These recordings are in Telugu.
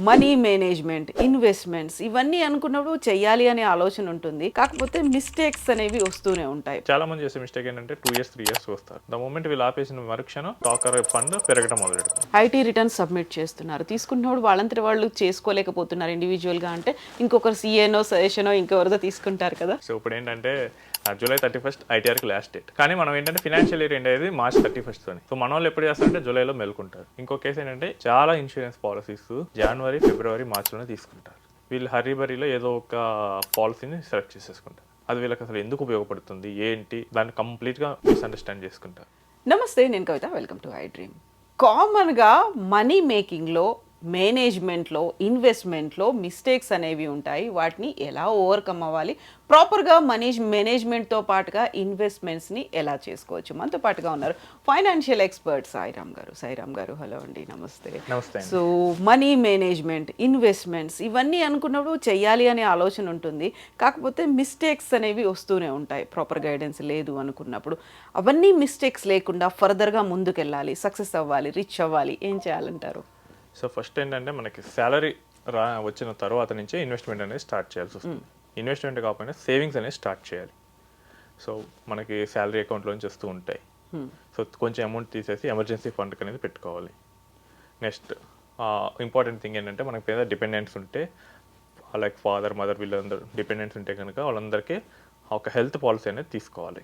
మనీ మేనేజ్మెంట్, ఇన్వెస్ట్మెంట్స్ ఇవన్నీ అనుకున్నప్పుడు చెయ్యాలి అనే ఆలోచన ఉంటుంది. కాకపోతే మిస్టేక్స్ అనేవి వస్తూనే ఉంటాయి. చాలా మంది చేసే మిస్టేక్ ఏంటంటే 2 ఇయర్స్ 3 ఇయర్స్ వస్తారు. ద మూమెంట్ వీళ్ళు ఆపేసిన మరుక్షణం స్టాక్ ఫండ్ పెరగడం మొదలెడుతుంది. ఐటీ రిటర్న్స్ సబ్మిట్ చేస్తున్నారు. తీసుకున్నప్పుడు వాళ్ళంతటి వాళ్ళు చేసుకోలేకపోతున్నారు ఇండివిజువల్గా అంటే ఇంకొకరు సీఏనో సజెషనో ఇంకెవరిదో తీసుకుంటారు కదా. సో ఇప్పుడు ఏంటంటే జూలై 31 ఐటీఆర్కి లాస్ట్ డేట్, కానీ మనం ఏంటంటే ఫినాన్షియల్ ఇయర్ ఎండ్ అయ్యేది మార్చ్ 31 సో మన వాళ్ళు ఎప్పుడు చేస్తారంటే జూలైలో మేల్కుంటారు. ఇంకో కేసు ఏంటంటే చాలా ఇన్సూరెన్స్ పాలసీస్ జనవరి ఫిబ్రవరి మార్చ్లోనే తీసుకుంటారు. వీళ్ళు హరీబరీలో ఏదో ఒక పాలసీని సెలెక్ట్ చేసేసుకుంటారు. అది వీళ్ళకి అసలు ఎందుకు ఉపయోగపడుతుంది ఏంటి దాన్ని కంప్లీట్గా మిస్అండర్స్టాండ్ చేసుకుంటారు. నమస్తే, నేను Kavitha. Welcome to iDream. కామన్గా మనీ మేకింగ్లో, మేనేజ్మెంట్లో, ఇన్వెస్ట్మెంట్లో మిస్టేక్స్ అనేవి ఉంటాయి. వాటిని ఎలా ఓవర్కమ్ అవ్వాలి, ప్రాపర్గా మేనేజ్మెంట్తో పాటుగా ఇన్వెస్ట్మెంట్స్ని ఎలా చేసుకోవచ్చు. మనతో పాటుగా ఉన్నారు ఫైనాన్షియల్ ఎక్స్పర్ట్ సాయిరామ్ గారు. సాయిరామ్ గారు, హలో అండి, నమస్తే. నమస్తే. సో మనీ మేనేజ్మెంట్, ఇన్వెస్ట్మెంట్స్ ఇవన్నీ అనుకున్నప్పుడు చెయ్యాలి అనే ఆలోచన ఉంటుంది. కాకపోతే మిస్టేక్స్ అనేవి వస్తూనే ఉంటాయి ప్రాపర్ గైడెన్స్ లేదు అనుకున్నప్పుడు. అవన్నీ మిస్టేక్స్ లేకుండా ఫర్దర్గా ముందుకెళ్ళాలి, సక్సెస్ అవ్వాలి, రిచ్ అవ్వాలి, ఏం చేయాలంటారు? సో ఫస్ట్ ఏంటంటే మనకి శాలరీ వచ్చిన తర్వాత నుంచే ఇన్వెస్ట్మెంట్ అనేది స్టార్ట్ చేయాల్సి వస్తుంది. ఇన్వెస్ట్మెంట్ కాకపోయినా సేవింగ్స్ అనేది స్టార్ట్ చేయాలి. సో మనకి శాలరీ అకౌంట్లోంచి వస్తూ ఉంటాయి. సో కొంచెం అమౌంట్ తీసేసి ఎమర్జెన్సీ ఫండ్ అనేది పెట్టుకోవాలి. నెక్స్ట్ ఇంపార్టెంట్ థింగ్ ఏంటంటే మనకి మీద డిపెండెంట్స్ ఉంటే, లైక్ ఫాదర్ మదర్ వీళ్ళందరూ డిపెండెంట్స్ ఉంటే కనుక వాళ్ళందరికీ ఒక హెల్త్ పాలసీ అనేది తీసుకోవాలి.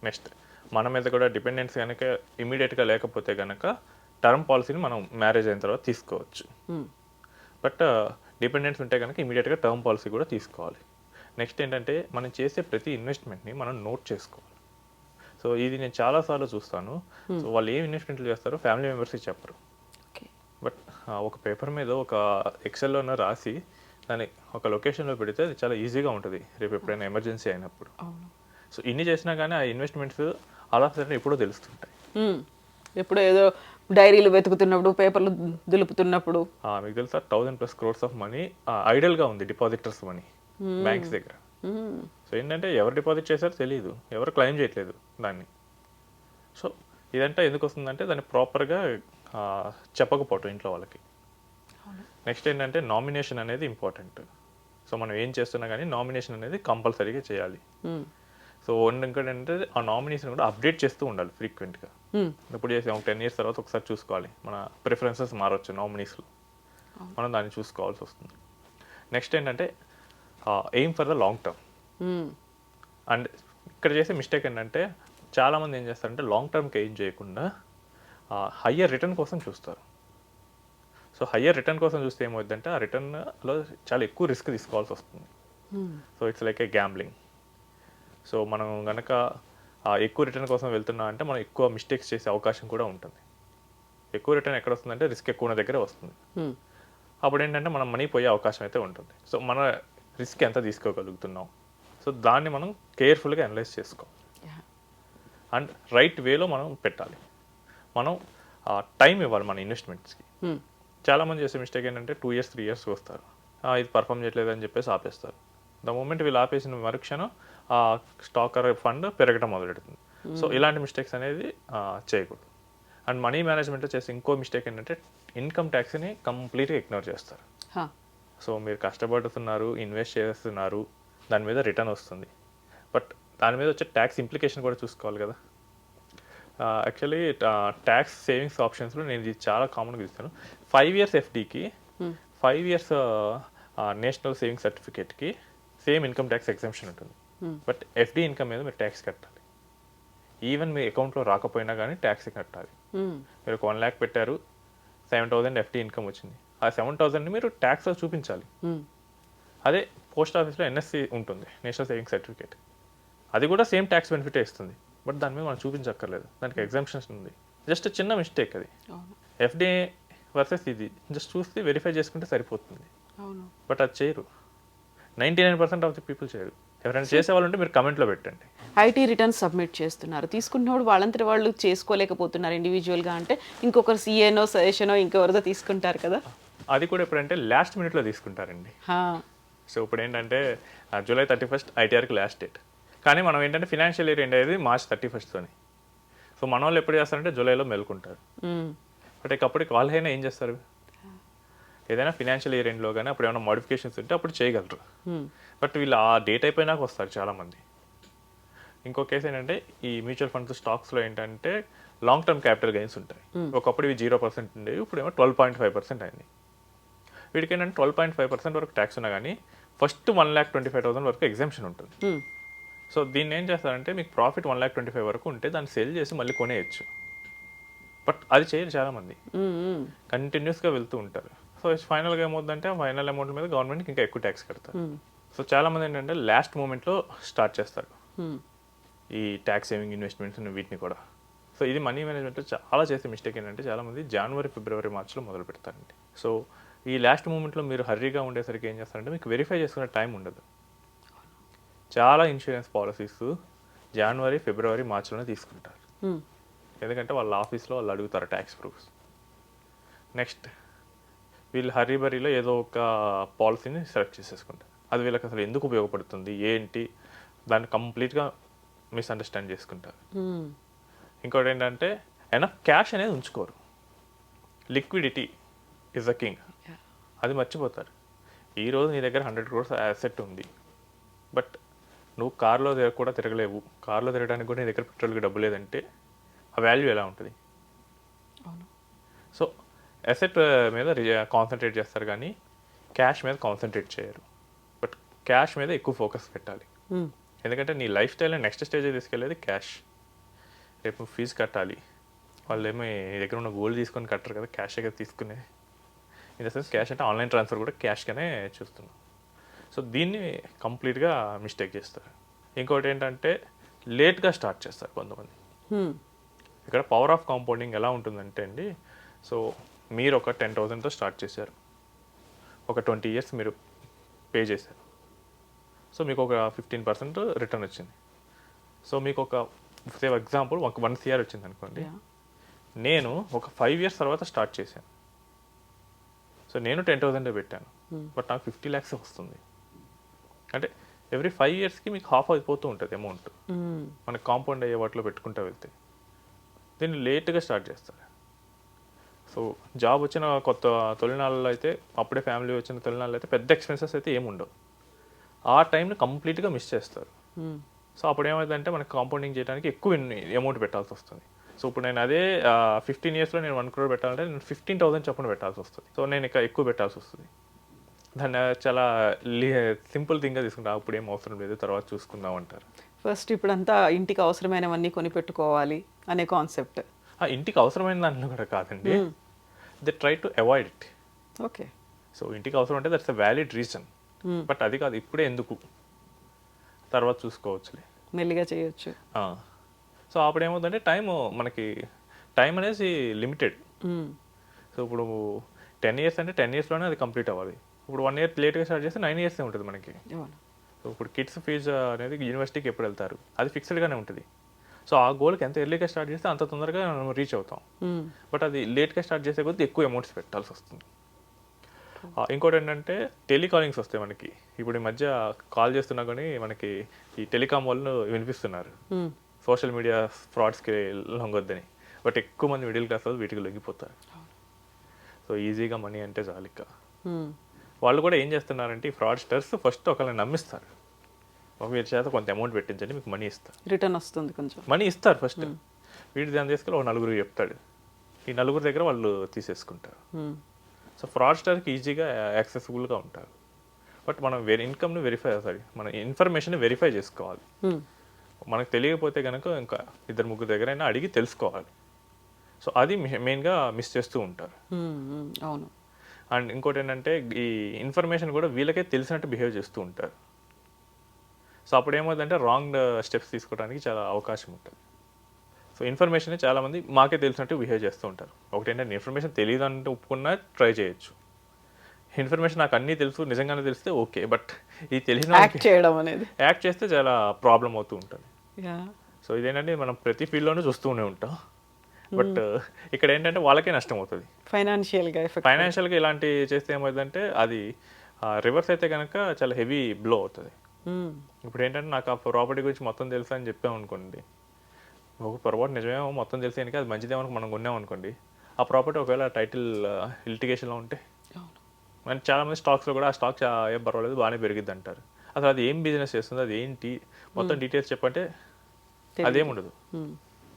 నెక్స్ట్ మన మీద కూడా డిపెండెన్స్ కనుక ఇమీడియట్గా లేకపోతే కనుక టర్మ్ పాలసీని మనం మ్యారేజ్ అయిన తర్వాత తీసుకోవచ్చు. బట్ డిపెండెన్స్ ఉంటే కనుక ఇమీడియట్గా టర్మ్ పాలసీ కూడా తీసుకోవాలి. నెక్స్ట్ ఏంటంటే మనం చేసే ప్రతి ఇన్వెస్ట్మెంట్ని మనం నోట్ చేసుకోవాలి. సో ఇది నేను చాలాసార్లు చూస్తాను. సో వాళ్ళు ఏం ఇన్వెస్ట్మెంట్లు చేస్తారో ఫ్యామిలీ మెంబర్స్కి చెప్పరు. బట్ ఒక పేపర్ మీద ఒక ఎక్సెల్లోనే రాసి దాన్ని ఒక లొకేషన్లో పెడితే అది చాలా ఈజీగా ఉంటుంది రేపు ఎప్పుడైనా ఎమర్జెన్సీ అయినప్పుడు. సో ఇన్ని చేసినా కానీ ఆ ఇన్వెస్ట్మెంట్స్ అలా సరే ఎప్పుడో తెలుస్తుంటాయి. ఎప్పుడు ఏదో డైరీలు వెతుకుతున్నప్పుడు, పేపర్లు దులుపుతున్నప్పుడు. మీకు తెలుసా 1000+ crores ఆఫ్ మనీ ఐడల్గా ఉంది, డిపాజిటర్స్ మనీ బ్యాంక్స్ దగ్గర. సో ఏంటంటే ఎవరు డిపాజిట్ చేశారో తెలియదు, ఎవరు క్లెయిమ్ చేయట్లేదు దాన్ని. సో ఇదంతా ఎందుకు వస్తుందంటే దాన్ని ప్రాపర్గా చెప్పకపోవటం ఇంట్లో వాళ్ళకి. నెక్స్ట్ ఏంటంటే నామినేషన్ అనేది ఇంపార్టెంట్. సో మనం ఏం చేస్తున్నా కానీ నామినేషన్ అనేది కంపల్సరీగా చేయాలి. సో ఇంకోటి ఏంటంటే ఆ నామినేషన్ కూడా అప్డేట్ చేస్తూ ఉండాలి ఫ్రీక్వెంట్గా. ఇప్పుడు చేసి 10 years తర్వాత ఒకసారి చూసుకోవాలి, మన ప్రిఫరెన్సెస్ మారవచ్చు నామినీస్లో, మనం దాన్ని చూసుకోవాల్సి వస్తుంది. నెక్స్ట్ ఏంటంటే aim for the long term. And ఇక్కడ చేసే మిస్టేక్ ఏంటంటే చాలామంది ఏం చేస్తారంటే లాంగ్ టర్మ్కి ఏం చేయకుండా హయ్యర్ రిటర్న్ కోసం చూస్తారు. సో హయ్యర్ రిటర్న్ కోసం చూస్తే ఏమవుతుందంటే ఆ రిటర్న్లో చాలా ఎక్కువ రిస్క్ తీసుకోవాల్సి వస్తుంది. So it's like A gambling. So మనం కనుక ఎక్కువ రిటర్న్ కోసం వెళ్తున్నా అంటే మనం ఎక్కువ మిస్టేక్స్ చేసే అవకాశం కూడా ఉంటుంది. ఎక్కువ రిటర్న్ ఎక్కడ వస్తుందంటే రిస్క్ ఎక్కువ ఉన్న దగ్గరే వస్తుంది. అప్పుడు ఏంటంటే మనం మనీ పోయే అవకాశం అయితే ఉంటుంది. సో మన రిస్క్ ఎంత తీసుకోగలుగుతున్నాం, సో దాన్ని మనం కేర్ఫుల్గా అనలైజ్ చేసుకోవాలి అండ్ రైట్ వేలో మనం పెట్టాలి. మనం టైం ఇవ్వాలి మన ఇన్వెస్ట్మెంట్స్కి. చాలామంది చేసే మిస్టేక్ ఏంటంటే 2 years 3 years వస్తారు, ఇది పర్ఫామ్ చేయట్లేదు అని చెప్పేసి ఆపేస్తారు. ద మూమెంట్ వీళ్ళు ఆపేసిన మరుక్షణం స్టాక్ ఫండ్ పెరగడం మొదలెడుతుంది. సో ఇలాంటి మిస్టేక్స్ అనేది చేయకూడదు. అండ్ మనీ మేనేజ్మెంట్లో చేసే ఇంకో మిస్టేక్ ఏంటంటే ఇన్కమ్ ట్యాక్స్ని కంప్లీట్గా ఇగ్నోర్ చేస్తారు. సో మీరు కష్టపడుతున్నారు, ఇన్వెస్ట్ చేస్తున్నారు, దాని మీద రిటర్న్ వస్తుంది, బట్ దాని మీద వచ్చే ట్యాక్స్ ఇంప్లికేషన్ కూడా చూసుకోవాలి కదా. యాక్చువల్లీ ట్యాక్స్ సేవింగ్స్ ఆప్షన్స్లో నేను ఇది చాలా కామన్గా ఇస్తాను. 5 years ఎఫ్డీకి 5 years నేషనల్ సేవింగ్ సర్టిఫికేట్కి సేమ్ ఇన్కమ్ ట్యాక్స్ ఎగ్జంప్షన్ ఉంటుంది. బట్ ఎఫ్డీ ఇన్కమ్ మీద మీరు ట్యాక్స్ కట్టాలి. ఈవెన్ మీ అకౌంట్లో రాకపోయినా కానీ ట్యాక్స్ కట్టాలి. మీరు 1 lakh పెట్టారు, 7,000 ఎఫ్డీ ఇన్కమ్ వచ్చింది, ఆ 7,000ని మీరు ట్యాక్స్లో చూపించాలి. అదే పోస్ట్ ఆఫీస్లో ఎన్ఎస్సి ఉంటుంది, నేషనల్ సేవింగ్ సర్టిఫికేట్, అది కూడా సేమ్ ట్యాక్స్ బెనిఫిటే ఇస్తుంది. బట్ దాని మీద మనం చూపించక్కర్లేదు, దానికి ఎగ్జామ్షన్స్ ఉంది. జస్ట్ చిన్న మిస్టేక్ అది. ఎఫ్డీ వర్సెస్ ఇది జస్ట్ చూస్తే వెరిఫై చేసుకుంటే సరిపోతుంది. బట్ అది చేయరు, 99% ఆఫ్ ది పీపుల్ చేయరు. ఎవరైనా చేసేవాళ్ళంటే మీరు కమెంట్లో పెట్టండి. ఐటీ రిటర్న్స్ సబ్మిట్ చేస్తున్నారు, తీసుకున్నప్పుడు వాళ్ళంతటి వాళ్ళు చేసుకోలేకపోతున్నారు ఇండివిజువల్గా అంటే ఇంకొకరు సీఏనో సజెషనో ఇంకెవరిదో తీసుకుంటారు కదా. అది కూడా ఎప్పుడంటే లాస్ట్ మినిట్లో తీసుకుంటారండి. సో ఇప్పుడు ఏంటంటే జూలై 31 ఐటీఆర్కి లాస్ట్ డేట్, కానీ మనం ఏంటంటే ఫినాన్షియల్ ఇయర్ ఎండ్ అయ్యేది మార్చ్ 31 సో మన వాళ్ళు ఎప్పుడు చేస్తారంటే జూలైలో మేల్కుంటారు. బట్ ఇకప్పటికి వాళ్ళైనా ఏం చేస్తారు, ఏదైనా ఫినాన్షియల్ ఇయర్ ఎండ్లో కానీ అప్పుడు ఏమైనా మోడిఫికేషన్స్ ఉంటే అప్పుడు చేయగలరు. బట్ వీళ్ళు ఆ డేట్ అయిపోయినాక వస్తారు చాలామంది. ఇంకో కేసు ఏంటంటే ఈ మ్యూచువల్ ఫండ్స్ స్టాక్స్లో ఏంటంటే లాంగ్ టర్మ్ క్యాపిటల్ గెయిన్స్ ఉంటాయి. ఒకప్పుడు ఇవి 0% ఉండేవి, ఇప్పుడు ఏమో 12.5% అయింది. వీడికి ఏంటంటే 12.5% వరకు ట్యాక్స్ ఉన్నా కానీ ఫస్ట్ 1,25,000 వరకు ఎగ్జామ్షన్ ఉంటుంది. సో దీన్ని ఏం చేస్తారంటే మీకు ప్రాఫిట్ 1,25,000 వరకు ఉంటే దాన్ని సెల్ చేసి మళ్ళీ కొనేయచ్చు. బట్ అది చేయరు చాలామంది, కంటిన్యూస్గా వెళ్తూ ఉంటారు. సో ఫైనల్గా ఏమవుతుందంటే ఫైనల్ అమౌంట్ మీద గవర్నమెంట్కి ఇంకా ఎక్కువ ట్యాక్స్ కడతారు. సో చాలామంది ఏంటంటే లాస్ట్ మూమెంట్లో స్టార్ట్ చేస్తారు ఈ ట్యాక్స్ సేవింగ్ ఇన్వెస్ట్మెంట్స్ వీటిని కూడా. సో ఇది మనీ మేనేజ్మెంట్లో చాలా చేసే మిస్టేక్ ఏంటంటే చాలామంది జనవరి, ఫిబ్రవరి, మార్చ్లో మొదలు పెడతారండి. సో ఈ లాస్ట్ మూమెంట్లో మీరు హర్రీగా ఉండేసరికి ఏం చేస్తారంటే మీకు వెరిఫై చేసుకునే టైం ఉండదు. చాలా ఇన్సూరెన్స్ పాలసీస్ జనవరి, ఫిబ్రవరి, మార్చ్లోనే తీసుకుంటారు. ఎందుకంటే వాళ్ళ ఆఫీస్లో వాళ్ళు అడుగుతారు ట్యాక్స్ ప్రూఫ్స్. నెక్స్ట్ వీళ్ళు హరీబరీలో ఏదో ఒక పాలసీని సెలెక్ట్ చేసేసుకుంటారు. అది వీళ్ళకి అసలు ఎందుకు ఉపయోగపడుతుంది ఏంటి దాన్ని కంప్లీట్గా మిస్అండర్స్టాండ్ చేసుకుంటారు. ఇంకోటి ఏంటంటే ఎనఫ్ క్యాష్ అనేది ఉంచుకోరు. లిక్విడిటీ ఇస్ ద కింగ్, అది మర్చిపోతారు. ఈరోజు నీ దగ్గర 100 crores అసెట్ ఉంది, బట్ నువ్వు కార్లో కూడా తిరగలేవు, కార్లో తిరగడానికి కూడా నీ దగ్గర పెట్రోల్కి డబ్బు లేదంటే ఆ వాల్యూ ఎలా ఉంటుంది? సో అసెట్ మీద కాన్సన్ట్రేట్ చేస్తారు కానీ క్యాష్ మీద కాన్సన్ట్రేట్ చేయరు. బట్ క్యాష్ మీద ఎక్కువ ఫోకస్ పెట్టాలి. ఎందుకంటే నీ లైఫ్ స్టైల్ని నెక్స్ట్ స్టేజ్ తీసుకెళ్ళేది క్యాష్. రేపు ఫీజు కట్టాలి, వాళ్ళు ఏమో నీ దగ్గర ఉన్న గోల్డ్ తీసుకొని కట్టరు కదా, క్యాషే కదా తీసుకునే. ఇన్ ద సెన్స్ క్యాష్ అంటే ఆన్లైన్ ట్రాన్స్ఫర్ కూడా క్యాష్గానే చూస్తున్నాం. సో దీన్ని కంప్లీట్గా మిస్టేక్ చేస్తారు. ఇంకోటి ఏంటంటే లేట్గా స్టార్ట్ చేస్తారు కొంతమంది. ఇక్కడ పవర్ ఆఫ్ కాంపౌండింగ్ ఎలా ఉంటుందంటే అండి, సో మీరు ఒక 10,000తో స్టార్ట్ చేశారు, ఒక 20 years మీరు పే చేశారు. సో మీకు ఒక 15% రిటర్న్ వచ్చింది. సో మీకు ఒక సేవ్ ఎగ్జాంపుల్ ఒక 1 crore వచ్చింది అనుకోండి. నేను ఒక 5 years తర్వాత స్టార్ట్ చేశాను. సో నేను 10,000 పెట్టాను, బట్ నాకు 50 lakhs వస్తుంది. అంటే ఎవ్రీ 5 yearsకి మీకు హాఫ్ అయిపోతూ ఉంటుంది అమౌంట్, మనకి కాంపౌండ్ అయ్యే వాటిలో పెట్టుకుంటూ వెళ్తే. దీన్ని లేట్గా స్టార్ట్ చేస్తారు. సో జాబ్ వచ్చిన కొత్త తొలినాళ్ళలో అయితే, అప్పుడే ఫ్యామిలీ వచ్చిన తొలినాళ్ళు అయితే పెద్ద ఎక్స్పెన్సెస్ అయితే ఏముండవు. ఆ టైంని కంప్లీట్గా మిస్ చేస్తారు. సో అప్పుడు ఏమైందంటే మనకి కాంపౌండింగ్ చేయడానికి ఎక్కువ అమౌంట్ పెట్టాల్సి వస్తుంది. సో ఇప్పుడు నేను అదే 15 yearsలో నేను 1 crore పెట్టాలంటే నేను 15,000 చొప్పున పెట్టాల్సి వస్తుంది. సో నేను ఇక ఎక్కువ పెట్టాల్సి వస్తుంది. దాన్ని చాలా సింపుల్ థింగ్గా తీసుకుంటా, అప్పుడు ఏం అవసరం లేదు తర్వాత చూసుకుందాం అంటారు. ఫస్ట్ ఇప్పుడంతా ఇంటికి అవసరమైనవన్నీ కొనిపెట్టుకోవాలి అనే కాన్సెప్ట్. ఇంటికి అవసరమైన దాంట్లో కూడా కాదండి, they try to avoid it. Okay. So ఇంటికి అవసరం అంటే that's a valid reason, but అది కాదు ఇప్పుడే ఎందుకు, తర్వాత చూసుకోవచ్చులే, మెల్లిగా చేయొచ్చు. సో అప్పుడు ఏమవుతుందంటే టైం అనేది లిమిటెడ్. సో ఇప్పుడు 10 years అంటే 10 yearsలోనే అది కంప్లీట్ అవ్వాలి. ఇప్పుడు 1 year లేట్గా స్టార్ట్ చేస్తే 9 years ఉంటుంది మనకి. సో ఇప్పుడు కిడ్స్ ఫీజు అనేది యూనివర్సిటీకి ఎప్పుడు వెళ్తారు అది ఫిక్స్డ్గానే ఉంటుంది. సో ఆ గోల్కి ఎంత ఎర్లీగా స్టార్ట్ చేస్తే అంత తొందరగా మనం రీచ్ అవుతాం. బట్ అది లేట్గా స్టార్ట్ చేసే కొద్దీ ఎక్కువ అమౌంట్స్ పెట్టాల్సి వస్తుంది. ఇంకోటి ఏంటంటే టెలికాలింగ్స్ వస్తాయి మనకి. ఇప్పుడు ఈ మధ్య కాల్ చేస్తున్నా కానీ మనకి ఈ టెలికాం వాళ్ళు వినిపిస్తున్నారు సోషల్ మీడియా ఫ్రాడ్స్కి లొంగొద్దని. బట్ ఎక్కువ మంది మిడిల్ క్లాస్ వాళ్ళు వీటికి లొంగిపోతారు. సో ఈజీగా మనీ అంటే చాలు. ఇక వాళ్ళు కూడా ఏం చేస్తున్నారంటే ఈ ఫ్రాడ్స్టర్స్ ఫస్ట్ ఒకళ్ళని నమ్మిస్తారు, వీరి చేత కొంత అమౌంట్ పెట్టించండి మీకు మనీ ఇస్తారు, రిటర్న్ వస్తుంది, కొంచెం మనీ ఇస్తారు ఫస్ట్. వీటి దాన్ని తీసుకెళ్ళి ఒక 4 చెప్తాడు, ఈ 4 దగ్గర వాళ్ళు తీసేసుకుంటారు. సో ఫ్రాడ్స్టర్కి ఈజీగా యాక్సెసిబుల్గా ఉంటారు. బట్ మనం ఇన్కమ్ని మన ఇన్ఫర్మేషన్ వెరిఫై చేసుకోవాలి. మనకు తెలియకపోతే కనుక ఇంకా 2-3 దగ్గరైనా అడిగి తెలుసుకోవాలి. సో అది మెయిన్గా మిస్ చేస్తూ ఉంటారు. అవును. అండ్ ఇంకోటి ఏంటంటే ఈ ఇన్ఫర్మేషన్ కూడా వీళ్ళకే తెలిసినట్టు బిహేవ్ చేస్తూ ఉంటారు. సో అప్పుడు ఏమవుతుందంటే రాంగ్ స్టెప్స్ తీసుకోవడానికి చాలా అవకాశం ఉంటుంది. సో ఇన్ఫర్మేషన్ చాలామంది మాకే తెలిసినట్టు బిహేవ్ చేస్తూ ఉంటారు. ఒకటి ఏంటంటే ఇన్ఫర్మేషన్ తెలియదు అంటే ఒప్పుకున్నా ట్రై చేయొచ్చు. ఇన్ఫర్మేషన్ నాకు అన్నీ తెలుసు నిజంగానే తెలిస్తే ఓకే, బట్ ఈ తెలిసిన యాక్ట్ చేస్తే చాలా ప్రాబ్లం అవుతూ ఉంటుంది. సో ఇదేంటంటే మనం ప్రతి ఫీల్డ్లోనూ చూస్తూనే ఉంటాం. బట్ ఇక్కడ ఏంటంటే వాళ్ళకే నష్టం అవుతుంది ఫైనాన్షియల్గా. ఇలాంటి చేస్తే ఏమవుతుందంటే అది రివర్స్ అయితే కనుక చాలా హెవీ బ్లో అవుతుంది. ఇప్పుడు ఏంటంటే నాకు ఆ ప్రాపర్టీ గురించి మొత్తం తెలుసా అని చెప్పామనుకోండి, ఒక పొరపాటు నిజమేమో మొత్తం తెలిసేనికి అది మంచిదేమో మనం కొన్నాం అనుకోండి, ఆ ప్రాపర్టీ ఒకవేళ టైటిల్ లిటిగేషన్లో ఉంటే అండ్ చాలామంది స్టాక్స్లో కూడా ఆ స్టాక్ ఏం పర్వాలేదు బాగానే పెరిగిద్ది అంటారు. అసలు అది ఏం బిజినెస్ చేస్తుంది, అది ఏంటి మొత్తం డీటెయిల్స్ చెప్పంటే అదేం ఉండదు.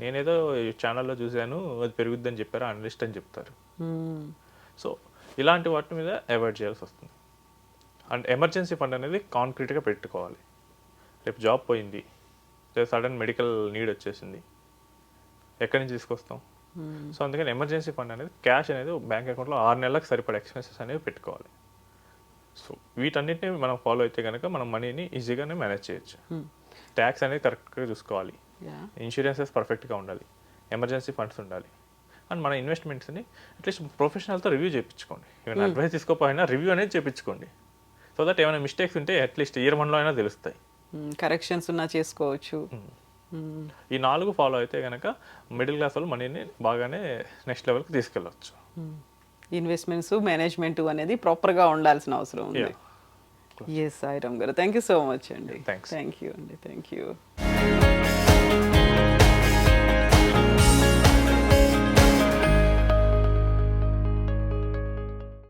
నేనేదో ఛానల్లో చూశాను అది పెరుగుద్ది అని చెప్పారు, అనలిస్ట్ అని చెప్తారు. సో ఇలాంటి వాటి మీద అవాయిడ్ చేయాల్సి వస్తుంది. అండ్ ఎమర్జెన్సీ ఫండ్ అనేది కాంక్రీట్గా పెట్టుకోవాలి. రేపు జాబ్ పోయింది, రేపు సడన్ మెడికల్ నీడ్ వచ్చేసింది, ఎక్కడి నుంచి తీసుకొస్తాం? సో అందుకని ఎమర్జెన్సీ ఫండ్ అనేది క్యాష్ అనేది బ్యాంక్ అకౌంట్లో 6 నెలలకు సరిపడే ఎక్స్పెన్సెస్ అనేవి పెట్టుకోవాలి. సో వీటన్నిటిని మనం ఫాలో అయితే కనుక మనం మనీని ఈజీగానే మేనేజ్ చేయొచ్చు. ట్యాక్స్ అనేది కరెక్ట్గా చూసుకోవాలి, ఇన్సూరెన్సెస్ పర్ఫెక్ట్గా ఉండాలి, ఎమర్జెన్సీ ఫండ్స్ ఉండాలి. అండ్ మన ఇన్వెస్ట్మెంట్స్ని అట్లీస్ట్ ప్రొఫెషనల్తో రివ్యూ చేయించుకోండి. ఏమైనా అడ్వైస్ తీసుకోకపోయినా రివ్యూ అనేది చేయించుకోండి. సో దట్ ఏమైనా మిస్టేక్స్ ఉంటే అట్లీస్ట్ ఇయర్ 1లో అయినా తెలుస్తాయి, కరెక్షన్స్ ఉన్నా చేసుకోవచ్చు. ఈ 4 ఫాలో అయితే కనుక మిడిల్ క్లాస్ వాళ్ళు మనీని బాగానే నెక్స్ట్ లెవెల్కి తీసుకెళ్ళవచ్చు. ఇన్వెస్ట్మెంట్స్ మేనేజ్మెంట్ అనేది ప్రాపర్గా ఉండాల్సిన అవసరం ఉంది. ఎస్ సాయిరామ్ గారు, థ్యాంక్ యూ సో మచ్ అండి. Thanks. థ్యాంక్ యూ అండి, థ్యాంక్ యూ.